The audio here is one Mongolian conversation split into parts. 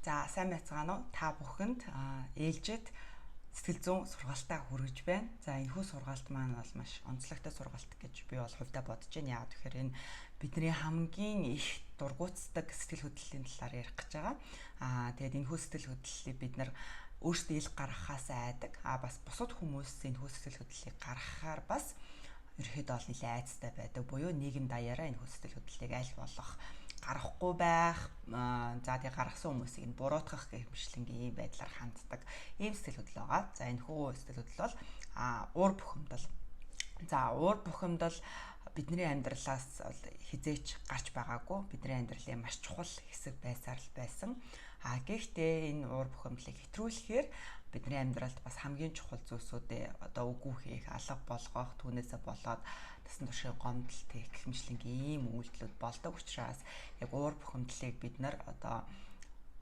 За сайн байцгаана уу? Та бүхэнд ээлжид сэтгэл зүйн сургалтаа хүргэж байна. За энэхүү сургалт маань бол маш онцлогтой сургалт гэж би бол хувьдаа бодож байна. Яагаад гэхээр энэ бидний хамгийн их дургуутсдаг сэтгэл хөдлөлийн талаар ярих гэж байгаа. Тэгээд энэхүү сэтгэл хөдлөлийг бид нар өөрсдөө ил гаргахаас айдаг. Бас бусад хүмүүс энэхүү сэтгэл хөдлөлийг гаргахаар бас ерөөдөө бол нэлээд айцтай байдаг. Буюу нийгэм даяараа энэхүү сэтгэл хөдлөлийг аль болох гарахгүй байх, за тэгээ гаргасан хүмүүсийг нь буруутгах гэх мэтлэнгийн ийм байдлаар ханддаг ийм сэтгэл хөдлөл байгаа. За энэ хүү сэтгэл хөдлөл бол уур бухимдал. За уур бухимдал бидний амьдралаас хизээч гарч байгаагүй. Бидний амьдралын маш чухал хэсэг байсаар л байсан. Гэхдээ энэ уур бухимдлыг хэтрүүлэхээр бидний амьдралд бас хамгийн чухал зүйлсүүдээ үгүй хийх, алга болгох, түүнээсээ болоод тасан туршийн гомдол гэх мэтлэнгийн ийм үйлдэлүүд болдог учраас яг уур бухимдлыг бид нар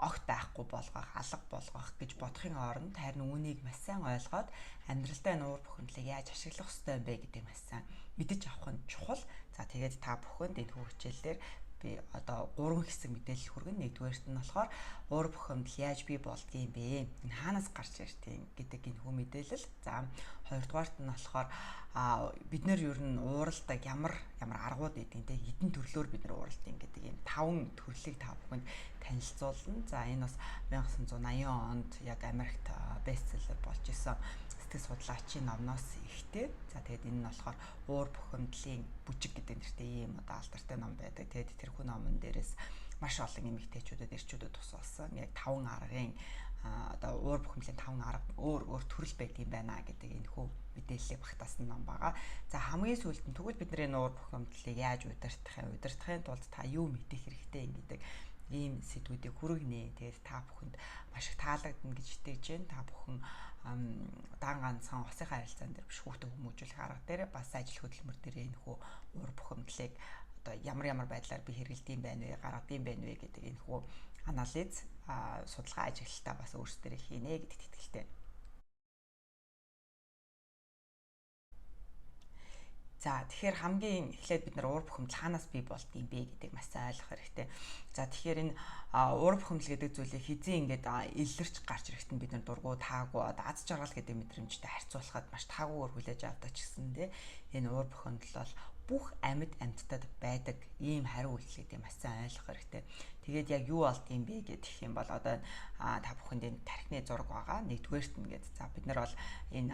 огт байхгүй болгох, алга болгох гэж бодохын оронд харин үүнийг маш сайн ойлгоод амьдралдаа энэ уур бухимдлыг яаж ашиглах ёстой юм бэ гэдэг маш сайн мэдэж авах нь чухал. За тэгээд та бүхэнд энэ хичээлээр би 3 хэсэг мэдээлэл хүргэн. Нэгдүгээрт нь болохоор уур бухимдал яаж бий болдгийм бэ? Энэ хаанаас гарч ирдгийг гэдэг энэ хүү мэдээлэл. За хоёрдугаарт нь болохоор бид нэр ер нь ууралдаг ямар аргууд гэдэг те хэдэн төрлөөр бид нар ууралдیں۔ Гэдэг ийм 5 төрлийг та бүхэнд танилцуулна. За энэ бас 1980 онд яг Америкт бестселлер болж исэн сэтгэл судлаачийн номноос ихтэй. За тэгээд энэ нь болохоор уур бухимдлын бүжиг гэдэг нэртэй ийм алдартай ном байдаг. Тэгээд тэрхүү номон дээрээс маш олон эмэгтэйчүүдэд эрчүүдэд тус болсон. Яг 5 аргын уур бухимдлын 5 арга өөр төрөл байдаг юм байна гэдэг энэ хүү мэдээллийг багтаасан ном байгаа. За хамгийн сүүлд нь тэгвэл бид нар энэ уур бухимдлыг яаж удирдахын тулд та юу мэдэх хэрэгтэй гэдэг ийм сэдвүүдийг хүргэнэ. Тэгээд та бүхэнд маш их таалагдана гэж итгэж байна. Та бүхэн дан ганцхан усын харилцаан дээр биш хүүхдээ хүмүүжүүлэх арга дээр бас ажил хөдөлмөр дээр энэ хүү уур бухимдлыг ямар байдлаар би хэрэгэлдэм байх вэ, гаргадсан байх вэ гэдэг энэ хүү анализ судалгаа ажиглалтаа бас өөрсдөө хийнэ гэдэгт итгэлтэй. За тэгэхээр хамгийн эхлээд бид нар уур бухимдал хаанаас бий болдгийм бэ гэдгийг маш сайн ойлгох хэрэгтэй. За тэгэхээр энэ уур бухимдал гэдэг зүйлийг хизээ ингээд илэрч гарч ирэхэд нь бид нар дургу таагүй аз жаргал гэдэг мэдрэмжтэй харьцуулахад маш таагуугаар хүлээж авдаг ч гэсэн энэ уур бухимдал бол бүх амьд амьтдад байдаг ийм хариу үйлдэл гэдэг маш сайн ойлгох хэрэгтэй. Тэгээд яг юу болдгийм бэ гэх юм бол та бүхэнд энэ тархины зураг байгаа. Нэгдүгээрт нь ингээд за бид нар бол энэ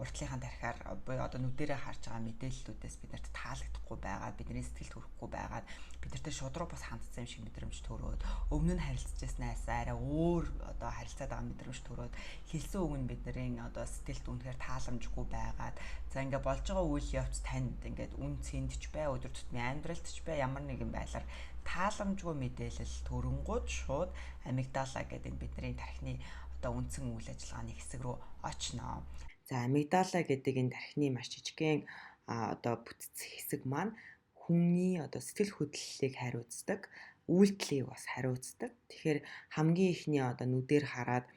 уртлынхаа тархиар буюу нүдэрээ харж байгаа мэдээллүүдээс биднэрт таалагдахгүй байгаа, бидний сэтгэлд хүрэхгүй байгаад биднэрт шудраг бас хандсан юм шиг мэдрэмж төрөөд өмнө нь харилцаж байснаас арай өөр харилцаад байгаа мэдрэмж төрөөд хэлсэн үг нь бидний сэтгэлд үнэхээр тааламжгүй байгаад за ингээд болж байгаа үйл явц танд ингээд үн цэндч бай, өдөр тутмын амьдралдч бай ямар нэгэн байдлаар тааламжгүй мэдээлэл төрөнгүүд шууд амигдала гэдэг бидний тархины үндсэн үйл ажиллагааны хэсэг рүү очно. За амигдала гэдэг энэ тархины маш жижигхэн бүтц хэсэг маань хүний сэтгэл хөдлөлийг хариуцдаг, үйлдэлийг бас хариуцдаг. Тэгэхээр хамгийн ихний нүдээр хараад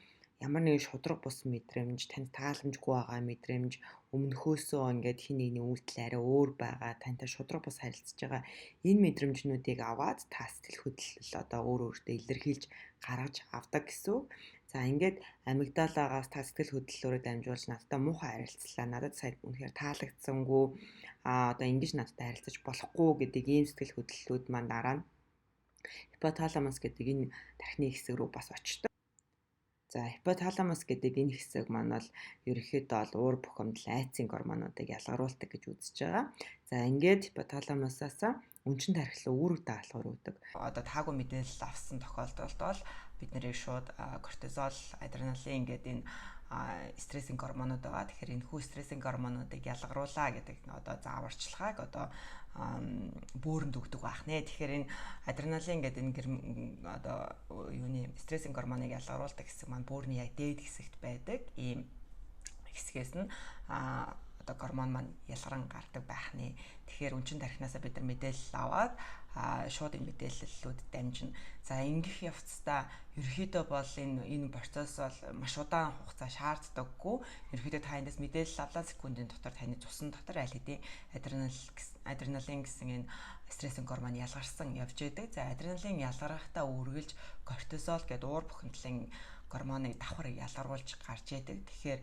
ямар нэгэн шудраг бус мэдрэмж, танд тааламжгүй байгаа мэдрэмж, өмнөхөөсөө ингээд хин нэгний үйлдэл арай өөр байгаа, тантай шудраг бус харилцаж байгаа энэ мэдрэмжнүүдийг аваад та сэтгэл хөдлөл өөртөө илэрхийлж гаргаж авдаг гэсэн үг. За ингээд амигдалагаас та сэтгэл хөдлөлөөрөө дамжуулж надтай муухай харилцлаа, надад сая үнэхээр таалагдсангүй, ингэж надтай харилцаж болохгүй гэдэг ийм сэтгэл хөдлөлүүд маань дараа нь хипоталамус гэдэг энэ тархины хэсэг рүү бас очдог. За хипоталамус гэдэг энэ хэсэг маань бол ерөнхийдөө уур бухимдал, айцын гормонуудыг ялгаруулдаг гэж үзэж байгаа. За ингээд хипоталамусаас өнчин тархилуу үүрэг дагалгавар өгдөг. Таагүй мэдээлэл авсан тохиолдолд бол бид нэрийг шууд кортизол, адреналин гэдэг энэ стрессинг гормонууд байгаа. Тэгэхээр энэ хүү стрессинг гормонуудыг ялгаруулаа гэдэг зааварчилгааг бөөрөнд өгдөг байх нэ. Тэгэхээр энэ адреналин гэдэг энэ стрессинг гормоныг ялгаруулдаг хэсэг маань бөөрийн яг дээд хэсэгт байдаг. Ийм хэсгээс нь одоо гормон маань ялгаран гардаг байх нэ. Тэгэхээр үнчин тархинасаа бид нар мэдээлэл аваад шууд энэ мэдээллүүд дамжина. За ингэх явцдаа ерөөхдөө бол энэ процесс бол маш удаан хугацаа шаарддаггүй. Ерөөхдөө та эндээс мэдээлэл авлаа секундын дотор таны цусан дотор аль хэдийн адреналин гэсэн энэ стрессийн гормон ялгарсан явж байдаг. За адреналин ялгарахтаа үргэлж кортизол гэдэг уур бухимдлын гормоныг давхар ялгаруулж гарч идэг. Тэгэхээр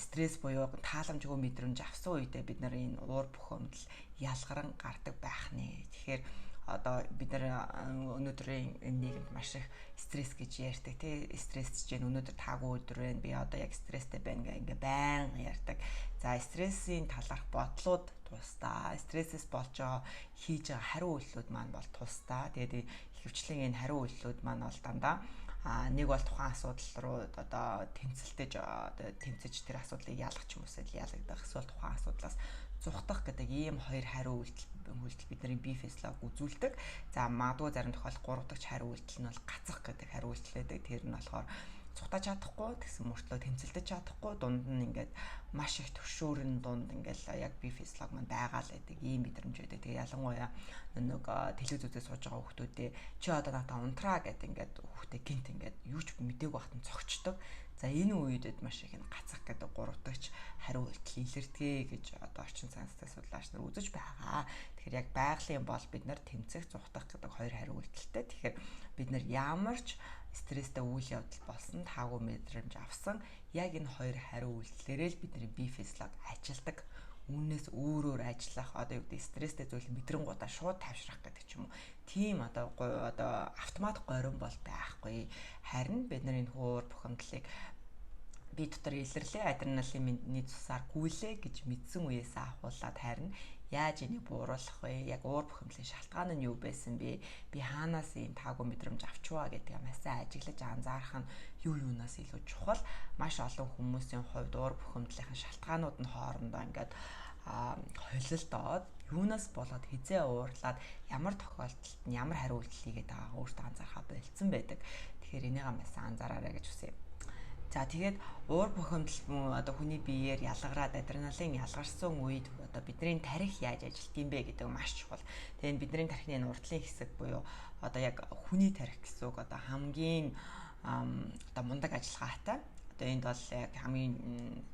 стресс буюу тааламжгүй мэдрэмж авсан үедээ бид нар энэ уур бухимдал ялгаран гардаг байх нэ. Тэгэхээр одоо бид нар өнөөдрийн нийгэмд маш их стресс гэж ярьдаг тий, стрессж जैन өнөөдөр таагүй өдөр байна, би одоо яг стресстэй байна ингээ байнга ярьдаг. За стрессийн талаарх бодлууд тусдаа, стрессээс болж байгаа хийж байгаа хариу үйлдэлүүд маань бол тусдаа. Тэгээд ихэвчлэн энэ хариу үйлдэлүүд маань бол дандаа нэг бол тухайн асуудал руу одоо тэмцэж тэр асуудлыг ялгах юм уусаа ялгагдах, эсвэл тухайн асуудлаас зүхтах гэдэг ийм хоёр хариу үйлдэл бидний бие физиологи үзүүлдэг. За магадгүй зарим тохиолдолд 3 дахь хариу үйлдэл нь бол гацах гэдэг хариу үйлдэл байдаг. Тэр нь болохоор цухтаж чадахгүй, тэгсэн мөртлөө тэмцэлдэж чадахгүй, дунд нь ингээд маш их төвшөөрн дунд ингээд яг бие физиологи маань байгаа л байдаг. Ийм мэдрэмж байдаг. Тэгээ ялангуяа нэг телевиз үзэж сууж байгаа хүүхдүүдээ чи одоо надаа унтраа гэдэг ингээд хүүхдээ гинт ингээд юу ч мдэггүй бахтан цогчдөг. За энэ үедэд маш их энэ гацах гэдэг 3 дахь хариу үйлдэл илэрдэг гэж одоо орчин санстай судлаач нар үзэж байгаа. Тэгэхээр яг байгалийн бол бид нар тэмцэх, зүхтах гэдэг хоёр хариу үйлдэлтэй. Тэгэхээр бид нар ямар ч стресстэй үйл явдал болсон, таагүй мэдрэмж авсан яг энэ хоёр хариу үйлдэлээрээ л бидний бие физиологи ажилдаг. Үүнээс өөрөөр ажиллах одоо юу гэдэг стресстэй зүйл мэдрэнгуудаа шууд тавшрах гэдэг ч юм уу. Тийм одоо автомат горин бол байхгүй. Харин бид нар энэ уур бухимдлыг бие дотор илэрлээ, адреналины цусаар гүйлээ гэж мэдсэн үеэсээ ахуулаад харин яаж энийг бууруулах вэ? Яг уур бухимдлын шалтгаан нь юу байсан бэ? Би хаанаас ийм таагүй мэдрэмж авчваа гэдэг юмасаа ажиглаж анзаарах нь юунаас илүү чухал. Маш олон хүмүүсийн хувьд уур бухимдлын шалтгаанууд нь хоорондоо ингээд холилдоод юунаас болоод хизээ уурлаад ямар тохиолдолд нь ямар хариу үйлдэл хийгээд байгаа өөртөө анзаархаа болцсон байдаг. Тэгэхээр энийг амсаа анзаараарай гэж хүсье. За тэгээд уур бухимдал одоо хүний биеэр ялгараад адреналин ялгарсан үед одоо бидний тарих яаж ажилт юм бэ гэдэг маш чухал. Тэгээд бидний тархины урдлын хэсэг буюу одоо яг хүний тарих гэсэн үг одоо хамгийн одоо мундаг ажиллагаатай. Одоо энд бол яг хамгийн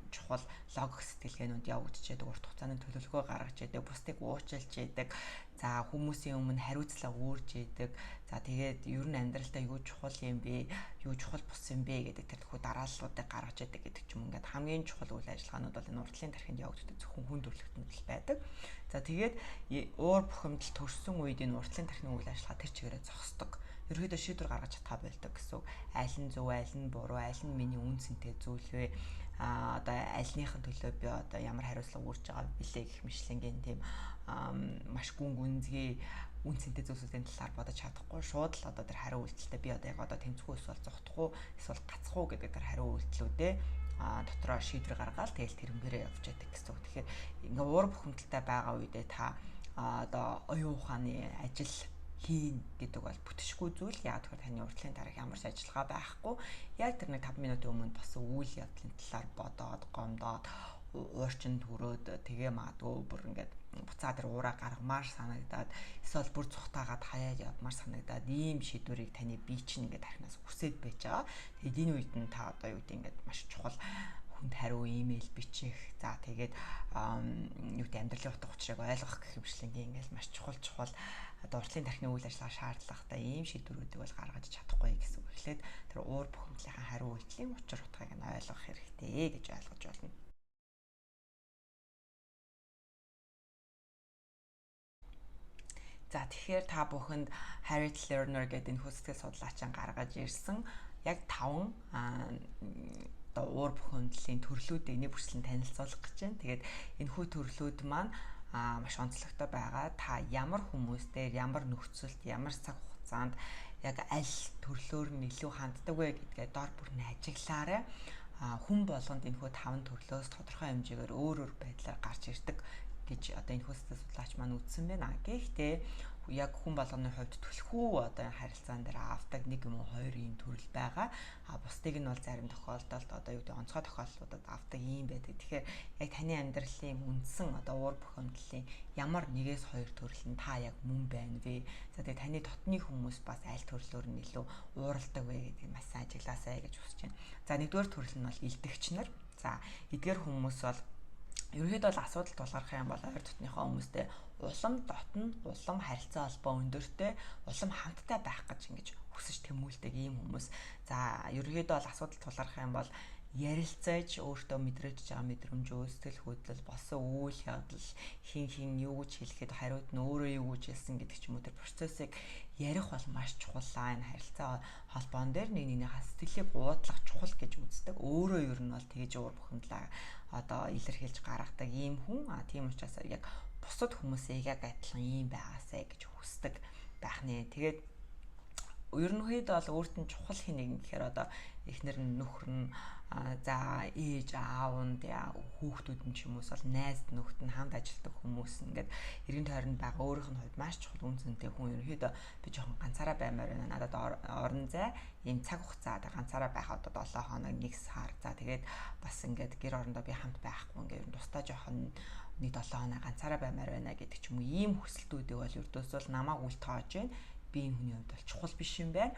чухал логик сэтгэлгээнүүд явагдаж байдаг, урт хугацааны төлөвлөгөө гаргаж байдаг, бусдыг уучлж байдаг. За хүмүүсийн өмнө хариуцлага үүрж байдаг. За тэгээд ер нь амьдралдаа юу чухал юм бэ? Юу чухал бус юм бэ гэдэг тэр төхөө дарааллуудыг гаргаж байдаг гэдэг ч юм. Ингээд хамгийн чухал үйл ажиллагаанууд бол энэ урдлын тархинд явагддаг зөвхөн хүн төрөлхтөнд л байдаг. За тэгээд уур бухимдал төрсөн үед энэ урдлын тархины үйл ажиллагаа тэр чигээрээ зогсдог. Ерөөдөө шийдвэр гаргаж чадхаа болдог гэсэн үг. Аль нь зөв, аль нь буруу, аль нь миний үнцэнтэй зүйл вэ? Одоо альныхын төлөө би одоо ямар хариуцлага үүрж байгаа билээ гэх мэтлэнгийн тийм маш гүн гүнзгий үнцэнтэй зүйлсүүдийн талаар бодож чадахгүй шууд л одоо тэр хариу үйлдэлтэй би одоо яг одоо тэмцэхгүй эсвэл зогтох уу эсвэл гацх уу гэдэг тэр хариу үйлдэлүүдээ дотроо шийдвэр гаргаад тэгэл тэрнгээрээ явж яддаг гэсэн үг. Тэгэхээр ингээ уур бухимдалтай байгаа үедээ та одоо оюун ухааны ажил хийн гэдэг бол бүтшгүй зүйл. Яг тэгэхээр таны урдлын тарих ямар ч ажиллагаа байхгүй. Яг тэр нэг 5 минутын өмнө болсон үйл явдлын талаар бодоод, гомдоод, уурчинд хүрөөд тэгээ магадгүй бүр ингээд буцаа тэр уураа гаргамаар санагдаад эсвэл бүр цухтаагаад хаяад явмаар санагдаад ийм шийдвэрийг таны бие чинь ингээд тархинаас хүсээд байж байгаа. Тэгээд энэ үед нь та одоо юу гэдэг ингээд маш чухал хүнд хариу имэйл бичих. За тэгээд юу гэдэг амьдралын утга учирыг ойлгох гэх мэтлэнгийн ингээд маш чухал одоо уртлын тархины үйл ажиллагаа шаардлагатай ийм шийдвэрүүдийг бол гаргаж чадахгүй гэсэн үг. Эхлээд тэр уур бухимдлынхаа хариу үйлдэлийн учир утгыг нь ойлгох хэрэгтэй гэж ойлгож байна. За тэгэхээр та бүхэнд Harriet Lerner гэдэг энэ хүсэл судлаачийн гаргаж ирсэн яг 5 одоо уур бухимдлын төрлүүдийг нэг бүрчлэн танилцуулах гэж байна. Тэгээд энэ хүү төрлүүд маань маш онцлогтой байгаа. Та ямар хүмүүстээр, ямар нөхцөлд, ямар цаг хугацаанд яг аль төрлөөр нь илүү ханддаг вэ гэдгээ дор бүр нь ажиглаарай. Хүн болгонд энэ хүү 5 төрлөөс тодорхой хэмжээгээр өөр байдлаар гарч ирдэг гэж одоо энэ хүсэл судлаач маань үзсэн байна. Гэхдээ яг хүн болгоны хувьд түлхүү одоо харилцаан дээр авдаг нэг юм уу хоёр ийм төрөл байгаа. Бусдыг нь бол зарим тохиолдолд одоо юу гэдэг онцгой тохиолдлуудад авдаг ийм байдаг. Тэгэхээр яг таны амьдралын үндсэн одоо уур бухимдлын ямар нэгээс хоёр төрөл нь та яг мөн байна вэ? За тэгээ таны дотны хүмүүс бас аль төрлөөр нь илүү ууралдаг вэ гэдэг маш сайн ажиглаасай гэж хүсэж байна. За нэгдүгээр төрөл нь бол илтгэгч нар. За эдгээр хүмүүс бол ерөнхийдөө бол асуудал тулгарх юм бол ойр дотныхоо хүмүүстэй улам дотн улам харилцаа холбоо өндөртэй улам хамттай байх гэж ингэж хүсэж тэмүүлдэг ийм хүмүүс. За ерөнхийдөө бол асуудал тулгарх юм бол ярилцаж өөртөө мэдрэж байгаа мэдрэмжөө сэтгэл хөдлөл болсон үйл явдал хин юу гэж хэлэхэд хариуд нь өөрөө юу гэж хэлсэн гэдэг ч юм уу тэр процессыг ярих бол маш чухал. Энэ харилцаа холбоон дээр нэг нэгнийхээ сэтгэлийг уудлах чухал гэж үздэг. Өөрөө ер нь бол тэгж уур бухимдлаа одоо илэрхийлж гаргадаг ийм хүн. Тийм учраас яг бусад хүмүүсээ яг адилхан ийм байгаасай гэж хүсдэг байх нэ. Тэгээд ерөнхийдөө бол өөрт нь чухал хин нэг гэхээр одоо эхнэр нь нөхөр нь за ээж аав нь хүүхдүүд нь ч юм уус бол найз нөхд нь хамт ажилладаг хүмүүс ингээд эргэн тойронд байгаа өөрийнх нь хувьд маш чухал үн цэнтэй хүн. Ерөнхийдөө би жоохон ганцаараа баймаар байна. Надад орон зай ийм цаг хугацаа ганцаараа байх одоо 7 хоног 1 сар. За тэгээд бас ингээд гэр орондоо би хамт байхгүй ингээд тусдаа жоохон нэг 7 хоног ганцаараа баймаар байна гэдэг ч юм уу ийм хүсэлтүүдийг бол ердөөсөө намайг үл тоож байна. Би энэ хүний хувьд бол чухал биш юм байна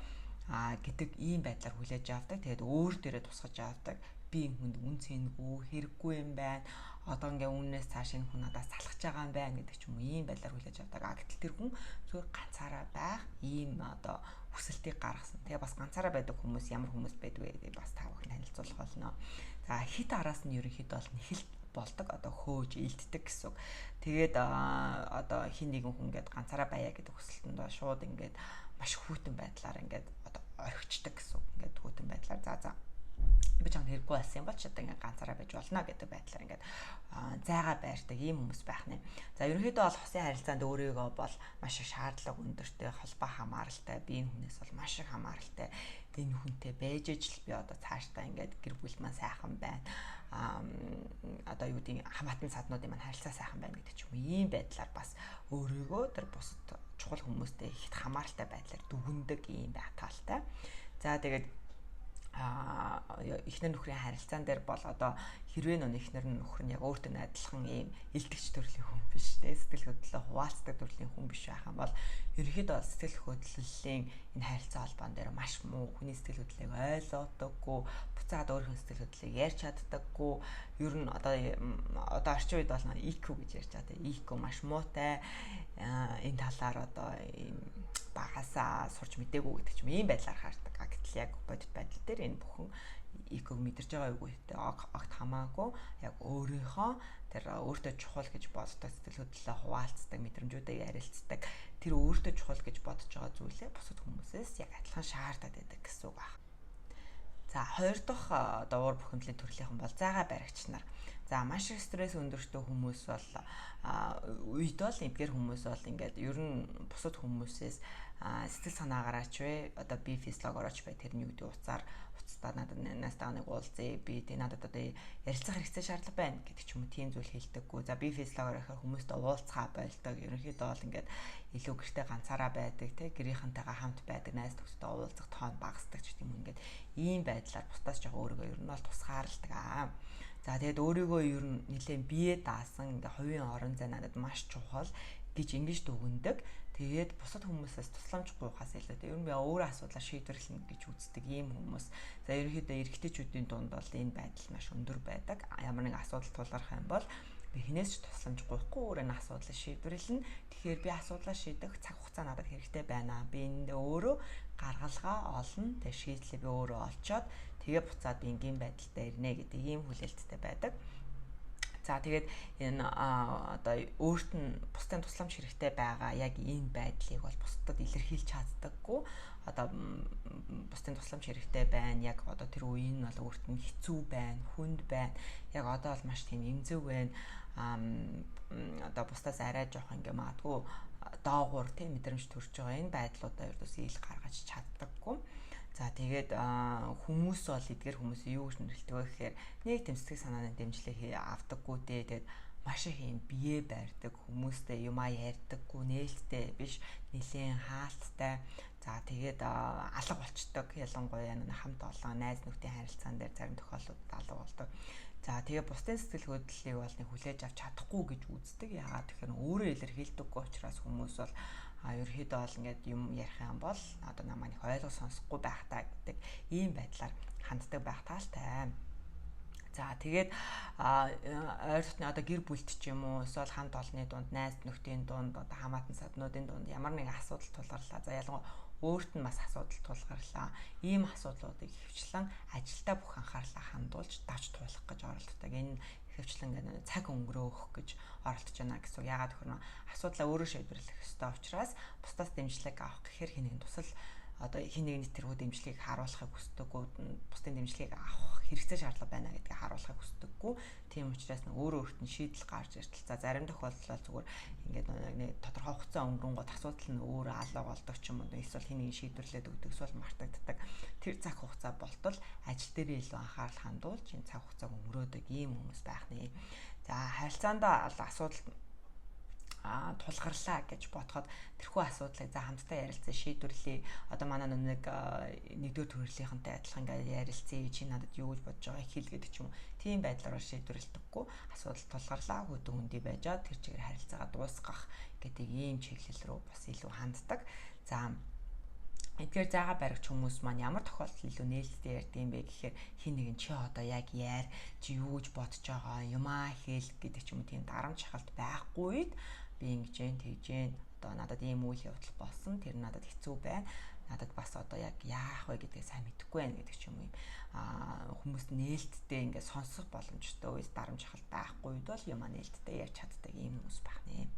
гэдэг ийм байдлаар хүлээж авдаг. Тэгээд өөр дээрээ тусгаж авдаг. Би энэ хүнд үн цэнэгүй, хэрэггүй юм байна. Одоо ингээ үннээс цааш энэ хүн надаас салхаж байгаа юм байна гэдэг ч юм уу ийм байдлаар хүлээж авдаг. Гэтэл тэр хүн зөвхөн ганцаараа байх ийм одоо хүсэлтийг гаргасан. Тэгээ бас ганцаараа байдаг хүмүүс ямар хүмүүс байдг вэ гэдэг бас та бүхэн танилцуулах болно. За хит араас нь ерөнхийдөө бол нэхэлт болдог одоо хөөж илддэг гэсэн үг. Тэгээд одоо хин нэгэн хүн ингээд ганцаараа байя гэдэг хүсэлтэнд шууд ингээд маш хүйтэн байдлаар ингээд одоо орхичдаг гэсэн үг. Ингээд хүйтэн байдлаар за би ч хэрэггүй байсан юм бол ч одоо ингээд ганцаараа байж болно гэдэг байдлаар ингээд зайгаа байрдаг ийм хүмүүс байх нэ. За ерөнхийдөө бол хосын харилцаанд өөрийгөө бол маш их шаардлага өндөртэй холбоо хамааралтай би энэ хүнээс бол маш их хамааралтай энэ хүнтэй байж ижил би одоо цаашдаа ингээд гэр бүл маань сайхан байна. Одоо юу гэдэг хамаатан саднуудын маань харилцаа сайхан байна гэдэг ч юм ийм байдлаар бас өөрийгөө тэр бусад чухал хүмүүстэй ихт хамааралтай байдлаар дүгндэг ийм байх талтай. За тэгээд эхнэр нөхрийн харилцаан дээр бол одоо хэрвээ эхнэр нөхөр нь яг өөртөө адилхан ийм илтгэж төрлийн хүн биш те сэтгэл хөдлөлөө хуваалцдаг төрлийн хүн биш байх юм бол ерөнхийдөө сэтгэл хөдлөлийн энэ харилцаа холбоон дээр маш муу хүний сэтгэл хөдлөлийг ойлгодоггүй буцаад өөрийнхөө сэтгэл хөдлөлийг ярьж чаддаггүй ер нь одоо орчин үед бол EQ гэж ярьж байгаа те EQ маш муутай энэ талаар одоо ийм багасаа сурч мдээгүй гэдэг ч юм ийм байдлаар хаардаг. Гэтэл яг бодит байдал дээр энэ бүхэн EQ-г мэдэрч байгаа юу гэдэг огт хамаагүй яг өөрийнхөө тэр өөртөө чухал гэж боддог сэтгэл хөдлөлөө хуваалцдаг мэдрэмжүүдээ ярилцдаг тэр өөртөө чухал гэж бодож байгаа зүйлээ бусад хүмүүсээс яг адилхан шаардаад байдаг гэсэн үг байна. За хоёр дахь одоо уур бухимдлын төрлийнхэн бол зайгаа баригч нар. За маш их стресс өндөртэй хүмүүс бол үед бол эдгээр хүмүүс бол ингээд ер нь бусад хүмүүсээс сэтгэл санаагаараач вэ одоо би физиологоорооч бай тэрний үүдийн уцтаа надад настаа нэг уулзъя би тэ надад одоо ярилцах хэрэгцээ шаардлага байна гэдэг ч юм уу тийм зүйл хэлдэггүй. За би физиологоор ихэ хүмүүстэй уулзхаа болдог. Ерөнхийдөө бол ингээд илүү гэртээ ганцаараа байдаг те гэрийнхэнтэйгээ хамт байдаг найз нөхдөдөө уулзах тоон багасдаг ч юм ингээд ийм байдлаар бусдаас жоо өөрийгөө ер нь бол тусгаарладаг аа. За тэгээд өөрийгөө ер нь нэлээд бие даасан ингээ хувийн орон зай надад маш чухал гэж ингэж дүгндэг. Тэгээд бусад хүмүүсээс тусламж гуйхаас илүү ер нь би өөрөө асуудлаа шийдвэрлэнэ гэж үздэг ийм хүмүүс. За ерөнхийдөө эрэгтэйчүүдийн дунд бол энэ байдал маш өндөр байдаг. Ямар нэг асуудал тулгарх юм бол би хинээс ч тусламж гуйхгүй өөрөө нь асуудлаа шийдвэрлэнэ. Тэгэхээр би асуудлаа шийдэх цаг хугацаа надад хэрэгтэй байна. Би энд өөрөө гаргалгаа олно. Тэгээд шийдлээ би өөрөө олцоод тэгээ буцаад би ингийн байдалтай ирнэ гэдэг ийм хүлээлттэй байдаг. За тэгээд энэ одоо өөрт нь бусдын тусламж хэрэгтэй байгаа яг энэ байдлыг бол бусдад илэрхийлж чаддаггүй. Одоо бусдын тусламж хэрэгтэй байна. Яг одоо тэр үеийн бол өөрт нь хэцүү байна, хүнд байна. Яг одоо бол маш тийм эмзэг байна. Одоо бусдаас арай жоох ингээ магадгүй доогуур тийм мэдрэмж төрж байгаа энэ байдлуудаа ердөөс ил гаргаж чаддаггүй. За тэгээд хүмүүс бол эдгээр хүмүүс юу гэж нэрлэдэг вэ гэхээр нэг тэмцдэг санааны дэмжлэг авдаггүй дээ. Тэгээд маш их юм бие барьдаг, хүмүүстэй юмаа ярьдаггүй, нээлттэй биш, нэлийн хаалттай. За тэгээд алга болчдөг. Ялангуяа хамт олон найз нөхдийн харилцаан дээр зарим тохиолдолд алга болдог. За тэгээ бусдын сэтгэл хөдлөлийг бол нэг хүлээж авч чадахгүй гэж үздэг. Яагаад тэгэхээр өөрөө илэрхийлдэггүй учраас хүмүүс бол ерөөхдөө бол ингээд юм ярих юм бол одоо намайг их ойлгож сонсохгүй байх таа гэдэг ийм байдлаар ханддаг байх талтай. За тэгээд ойр дотны одоо гэр бүлт ч юм уу эсвэл хамт олонны дунд, найз нөхдийн дунд, одоо хамаатан саднуудын дунд ямар нэг асуудал тулгарлаа. За ялангуяа өөрт нь бас асуудал тулгарлаа. Ийм асуудлуудыг хөвчлэн ажилдаа бүх анхаарлаа хандуулж давж туулах гэж оролддог. Энэ хөвчлэн гэдэг цаг өнгөрөөх гэж оролдож байна гэсэн. Яагаад гэвэл асуудлаа өөрөө шийдвэрлэх ёстой учраас бусдаас дэмжлэг авах гэхээр хин нэгэн тусал одоо хин нэгний тэрхүү дэмжлэгийг харуулахыг хүсдэггүй, бусдын дэмжлэгийг авах хэрэгцээ шаардлага байна гэдгийг харуулахыг хүсдэггүй. Тийм учраас өөрөө өөрт нь шийдэл гарч иртэл. За зарим тохиолдолд зүгээр ингээд нэг тодорхой хугацаа өнгөрөнгөд асуудал нь өөрөө алга болдог ч юм уу. Эсвэл хин нэг шийдвэрлээд өгдөг, эсвэл мартагддаг. Тэр цаг хугацаа болтол ажил дээр илүү анхаарал хандуулж энэ цаг хугацааг өнгөрөөдөг ийм хүмүүс байх нэ. За харилцаандаа асуудал тулгарлаа гэж бодоход тэрхүү асуудлыг за хамтдаа ярилцсан шийдвэрлэе. Одоо манай нэгдүгээр төрөлхийнхэнтэй адилхан ингээд ярилцъя. Чи надад юу гэж бодож байгааг хэл гэдэг ч юм уу. Тийм байдлаар шийдвэрлэдэггүй. Асуудал тулгарлаа, хөдөө хөндий байжаа тэр чигээр харилцаагаа дуусгах гэдэг ийм чиглэл рүү бас илүү ханддаг. За эдгээр заагаа баригч хүмүүс маань ямар тохиолдолд илүү нээлттэй ярьдаг юм бэ гэхээр хин нэгэн чи одоо яг яар, чи юу гэж бодож байгаа, юмаа хэл гэдэг ч юм уу тийм дарамт шахалт байхгүй үед би ингэж тэгжэн одоо надад ийм үйл явдал болсон, тэр надад хэцүү байна. Надад бас одоо яг яах вэ гэдгийг сайн мэдэхгүй байна гэдэг ч юм уу. Хүмүүс нээлттэй ингээд сонсох боломжтой үед дарамт шахалт байхгүй үед бол юмаа нээлттэй ярьж чаддаг ийм хүмүүс байна.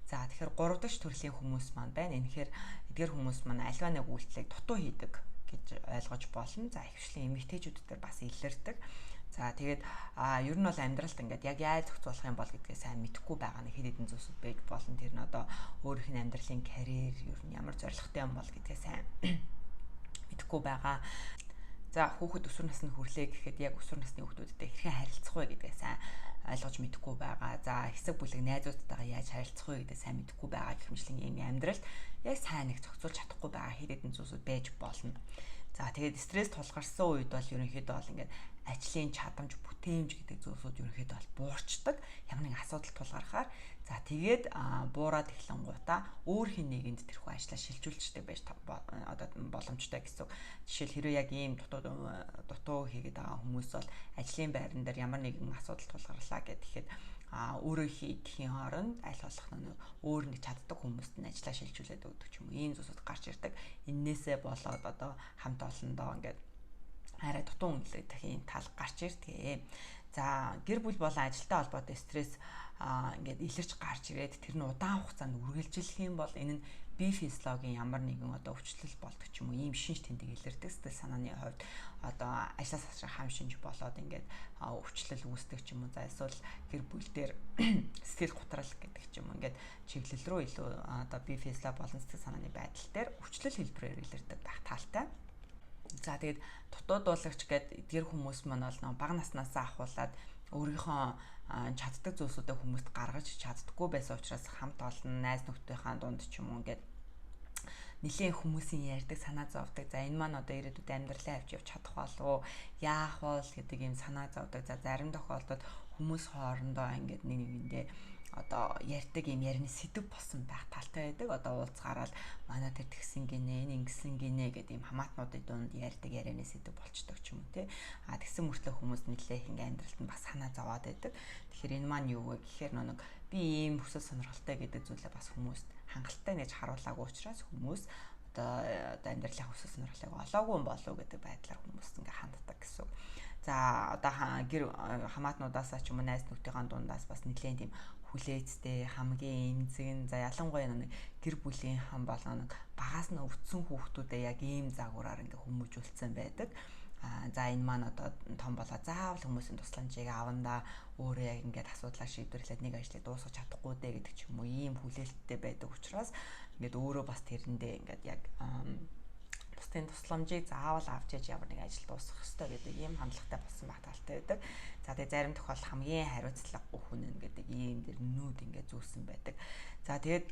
За тэгэхээр 3 дахь төрлийн хүмүүс маань байна. Энэхээр эдгээр хүмүүс маань альва нэг үйлдэлийг дутуу хийдэг гэж ойлгож болно. За ихвчлэн эмэгтэйчүүд дээр бас илэрдэг. За тэгээд ер нь бол амьдралд ингээд яг яаж зохицуулах юм бол гэдгээ сайн мэдэхгүй байгаа нэг хэд хэдэн зүйлсүүд байж болно. Тэр нь одоо өөрийнх нь амьдралын карьер ер нь ямар зорилготой юм бол гэдгээ сайн мэдэхгүй байгаа. За хүүхэд өсвөр наснд хүрлээ гэхэд яг өсвөр насны хүүхдүүдтэй хэрхэн харилцах вэ гэдгээ сайн ойлгож мэдэхгүй байгаа. За хэсэг бүлэг найзуудтайгаа яаж харилцах вэ гэдээ сайн мэдэхгүй байгаа гэх мэтлэн ийм амьдралд яг сайн нэг зохицуулж чадахгүй байгаа хэд хэдэн зүйлсүүд байж болно. За тэгээд стресс тулгарсан үед бол ерөнхийдөө бол ингээд ажлын чадамж, бүтээмж гэдэг зүйлсүүд ерөнхийдөө бол буурчдаг. Ямар нэгэн асуудал тулгархаар за тэгээд буураад эхлэнгуудаа өөр хин нэгэнд тэрхүү ажлаа шилжүүлждэг байж одоо боломжтой гэсэн. Жишээл хэрэв яг ийм дутуу хийгээд байгаа хүмүүс бол ажлын байран дээр ямар нэгэн асуудал тулгарлаа гэхэд өөрөө хийхийн хооронд аль болох өөр нэг чаддаг хүмүүст нь ажлаа шилжүүлээд өгдөг ч юм уу. Ийм зүйлсүүд гарч ирдэг. Иннээсээ болоод одоо хамт олондоо ингээд арай дутуу үнэлэх ийм тал гарч ирдэг. За гэр бүл болон ажилтай холбоотой стресс ингээд илэрч гарч ирээд тэр нь удаан хугацаанд үргэлжилэх юм бол энэ нь бие физиологийн ямар нэгэн одоо өвчлөл болдог ч юм уу ийм шинж тэмдэг илэрдэг. Сэтгэл санааны хувьд одоо ажлаас асрах хам шинж болоод ингээд өвчлөл үүсдэг ч юм уу. За эсвэл гэр бүл дээр сэтгэл готрал гэдэг ч юм уу ингээд чиглэл рүү илүү одоо бие физиологи болон сэтгэл санааны байдал дээр өвчлөл хэлбэрээр илэрдэг байх талтай. За тэгээд дутуудуулагч гэдэг эдгээр хүмүүс маань бол бага наснасаа ахуулаад өөрийнхөө чаддаг зүйлсүүдээ хүмүүст гаргаж чаддаггүй байсан учраас хамт олон найз нөхдийнхээ дунд ч юм уу ингээд нэлийн хүмүүсийн ярьдаг санаа зовдөг. За энэ маань одоо ирээдүйд амьдралаа авч явж чадах болов уу? Яах вэ гэдэг юм санаа зовдөг. За зарим тохиолдолд хүмүүс хоорондоо ингээд нэг нэгэндээ одоо ярьдаг юм ярины сэдв болсон байх талтай байдаг. Одоо уулзгаараа л манай тэр тэгсэн гинэ, энэ ингэсэн гинэ гэдэг юм хамаатнуудын дунд ярьдаг ярианы сэдв болчдөг ч юм уу те. Тэгсэн мөртлөө хүмүүс нэлээх ингээ амьдралд нь бас санаа зовоод байдаг. Тэгэхээр энэ маань юу вэ гэхээр нэг би ийм хүсэл сонирхолтой гэдэг зүйлээ бас хүмүүст хангалттай нэж харуулаагүй учраас хүмүүс одоо амьдралын хүсэл сонирхлыг олоогүй юм болов уу гэдэг байдлаар хүмүүс ингээ ханддаг гэсэн. За одоо гэр хамаатнуудаасаа ч юм уу найз нөхдийн дундаас бас нэлээд тийм хүлээцтэй хамгийн эмзэг за ялангуяа нэг гэр бүлийн хам болоо нэг багаас нь өвдсөн хүүхдүүдээ яг ийм загвараар ингээ хүмүүжүүлсэн байдаг. За энэ маань одоо том болоо заавал хүмүүсийн тусламжийг авандаа өөрөө яг ингээд асуудлаа шийдвэрлээд нэг ажлыг дуусгах чадахгүй дээ гэдэг ч юм уу ийм хүлээлттэй байдаг учраас ингээд өөрөө бас тэрэндээ ингээд яг бусдын тусламжийг заавал авч иж ямар нэг ажил дуусгах хэрэгтэй гэдэг ийм хандлагатай болсон баг талтай байдаг. За тэгээ зарим тохиолдолд хамгийн хариуцлагагүй хүн гэдэг ийм дэр нүүд ингээд зүүсэн байдаг. За тэгээд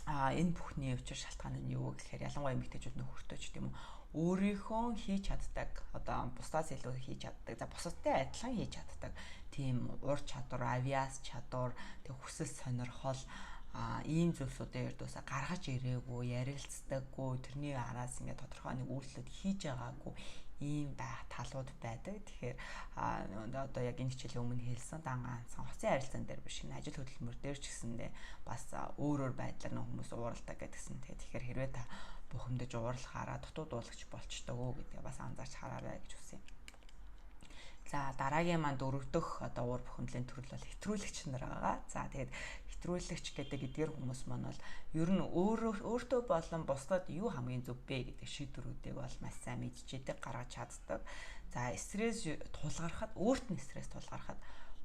энэ бүхний учир шалтгаан нь юу гэхээр ялангуяа эмэгтэйчүүд нөхөртөө ч гэдэм үү өөрийнхөө хийж чаддаг одоо бусдаас илүү хийж чаддаг. За бусадтай адилхан хийж чаддаг. Тийм ур чадвар, авиас чадвар, тэг хүсэл сонирхол ийм зүйлсүүдээ ердөөсө гаргаж ирээгүй, ярилцдаггүй, тэрний араас ингээд тодорхой нэг үйлдэлүүд хийж байгаагүй ийм талууд байдаг. Тэгэхээр одоо яг энэ хичээлийн өмнө хэлсэн ганцхан хоцын харилцаан дээр биш энэ ажил хөдөлмөр дээр ч гэсэндээ бас өөр байдлаар хүмүүс ууралдаг гэдгсэн. Тэгэхээр хэрвээ та бухимдаж уурлахаараа дутуудуулагч болчдогоо гэдгээ бас анзаарч хараарай гэж хүсье. За дараагийн маань дөрөвдөх одоо уур бухимдлын төрөл бол хэтрүүлэгч нар байгаа. За тэгээд хэтрүүлэгч гэдэг эдгээр хүмүүс маань бол ер нь өөртөө болон бусдад юу хамгийн зөв бэ гэдэг шийдвэрүүдийг бол маш сайн мэдчихэдэг, гаргаж чаддаг. За стресс тулгархад, өөрт нь стресс тулгархад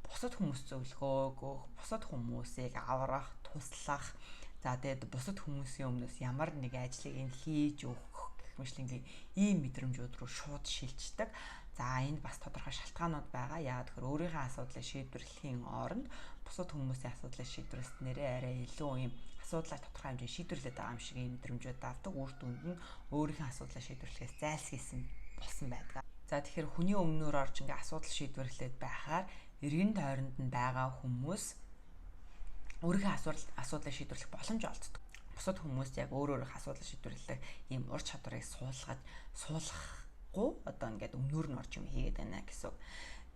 бусад хүмүүс зөвлөгөө өгөх, бусад хүмүүсийг аврах, туслах. За тэгээд бусад хүмүүсийн өмнөөс ямар нэг ажлыг нь хийж өгөх гэх мэтлэн ийм мэдрэмжүүд рүү шууд шилждэг. За энд бас тодорхой шалтгаанууд байгаа. Яагаад гэхээр өөрийнхөө асуудлыг шийдвэрлэхийн оронд бусад хүмүүсийн асуудлыг шийдвэрлэснээрээ арай илүү ийм асуудлаа тодорхой хэмжээнд шийдвэрлээд байгаа юм шиг ийм мэдрэмжүүд авдаг. Үр дүнд нь өөрийнхөө асуудлаа шийдвэрлэхээс зайлсхийсэн болсон байдаг. За тэгэхээр хүний өмнөр орж ингээ асуудал шийдвэрлээд байхаар эргэн тойронд нь байгаа хүмүүс өөрийнхөө асуудлыг шийдвэрлэх боломж олддог. Бусад хүмүүс яг өөрийнхөө асуудлыг шийдвэрлэх ийм ур чадварыг суулгахгүй одоо ингээд өмнөр нь орж юм хийгээд байна гэсэн.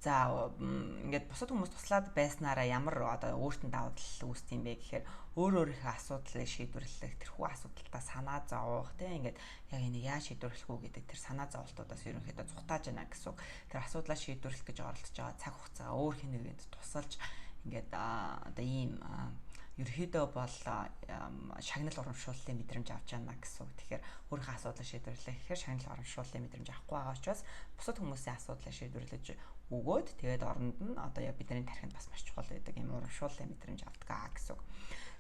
За ингээд бусад хүмүүс туслаад байснараа ямар одоо өөртөө давуу тал үүсдэг юм бэ гэхээр өөрийнхөө асуудлыг шийдвэрлэх, тэрхүү асуудалтаа санаа зовох тийм ингээд яг энийг яаж шийдвэрлэх үү гэдэг тэр санаа зовлтуудаас ерөнхийдөө зугатааж байна гэсэн. Тэр асуудлаа шийдвэрлэх гэж оролдож байгаа цаг хугацаа өөр хинэгэнд тусалж ингээд одоо ийм ерөөдөө бол шагнал урамшууллын мэдрэмж авч яана гэсэн. Тэгэхээр өөрийнхөө асуудлыг шийдвэрлэх гэхээр шагнал урамшууллын мэдрэмж авахгүй байгаа учраас бусад хүмүүсийн асуудлыг шийдвэрлэж өгөөд тэгээд оронд нь одоо яг бидний тархинд бас маш чухал байдаг юм урамшууллын мэдрэмж авдаг гэсэн.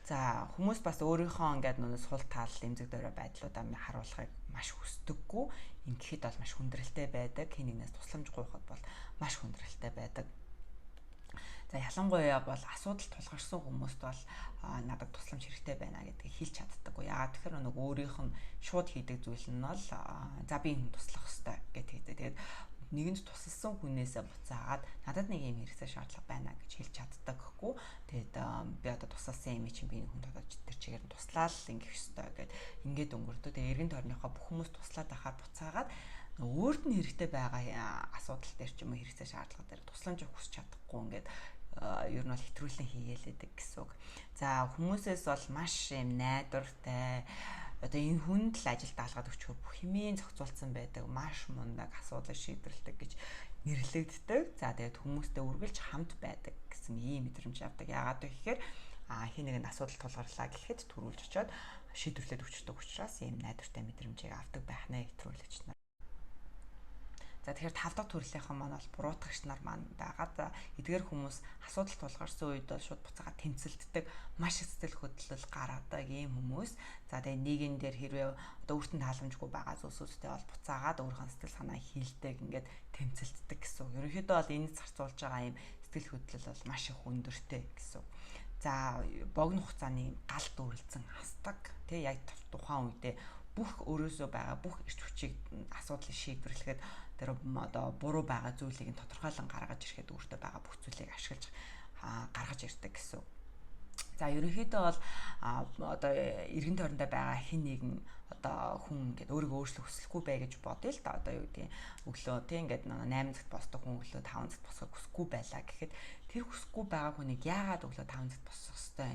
За хүмүүс бас өөрийнхөө ингээд нүг сул тал эмзэг дөрөө байдлуудаа харуулахыг маш хүсдэггүй. Ингэхэд бол маш хүндрэлтэй байдаг. Хин нэгнээс тусламж гуйхад бол маш хүндрэлтэй байдаг. За ялангуяа бол асуудал тулгарсан хүмүүст бол надад тусламж хэрэгтэй байна гэдгийг хэлж чаддаггүй. Яагаад тэгэхээр нэг өөрийнх нь шууд хийдэг зүйл нь бол за би энэ туслах хэрэгтэй гэдэг. Тэгээд нэгэнд тусалсан хүнээсээ буцаагаад надад нэг юм хэрэгцээ шаардлага байна гэж хэлж чаддаг гэхгүй. Тэгээд би одоо тусалсан юм чинь би энэ хүн тодож тэр чигээр нь туслаад ингэх хэрэгтэй гэд ингээд өнгөрдөг. Тэгээд эргэн тойрныхоо бүх хүмүүс туслаад байхаар буцаагаад өөрт нь хэрэгтэй байгаа асуудал дээр ч юм уу хэрэгцээ шаардлага дээр тусламж хүсч чадахгүй ингээд ер нь бол хэтрүүлэн хийгээлэдэг гэсэн үг. За хүмүүсээс бол маш юм найдвартай одоо энэ хүнд л ажилд даалгаад өчгөр бүх хэмээн зохицуулсан байдаг маш мундаг асуудал шийдвэрлэдэг гэж нэрлэгддэг. За тэгээд хүмүүстэй үргэлж хамт байдаг гэсэн ийм мэдрэмж авдаг. Яагаад вэ гэхээр хин нэг нь асуудал тулгарлаа гэхэд төрүүлж очиод шийдвэрлээд өчтдөг учраас ийм найдвартай мэдрэмжийг авдаг байх нэ хэтрүүлэгч нар. За тэгэхээр 5 дахь төрлийнхэн маань бол буруутгагч нар маань байгаа. За эдгээр хүмүүс асуудал тулгарсан үед бол шууд буцаага тэмцэлддэг, маш сэтгэл хөдлөл гаргадаг ийм хүмүүс. За тэгээ нийгэн дээр хэрвээ одоо өөртөө тааламжгүй байгаа зүйлсүүдтэй бол буцаагаад өөрийнхөө сэтгэл санаа хилдэг, ингээд тэмцэлддэг гэсэн. Ерөнхийдөө бол энэ зарцуулж байгаа ийм сэтгэл хөдлөл бол маш их өндөртэй гэсэн. За богино хугацааны галт үрэлцэн хасдаг. Тэ яг тухайн үедээ бүх өөрөөсөө байгаа бүх эрч хүчийг асуудлыг шийдвэрлэхэд тэр одоо буруу байгаа зүйлийг нь тодорхойлон гаргаж ирэхэд өөртөө байгаа бүх зүйлийг ашиглаж гаргаж ирдэг гэсэн. За ерөнхийдөө бол одоо эргэн тойрондоо байгаа хэн нэгэн одоо хүн ингээд өөрийгөө өөрчлөх хүсэхгүй бай гэж бодъё л да. Одоо юу гэдэг өглөө тийм ингээд 8 цагт босдог хүн өглөө 5 цагт босохыг хүсэхгүй байлаа гэхэд тэр хүсэхгүй байгаа хүнийг яагаад өглөө 5 цагт босох ёстой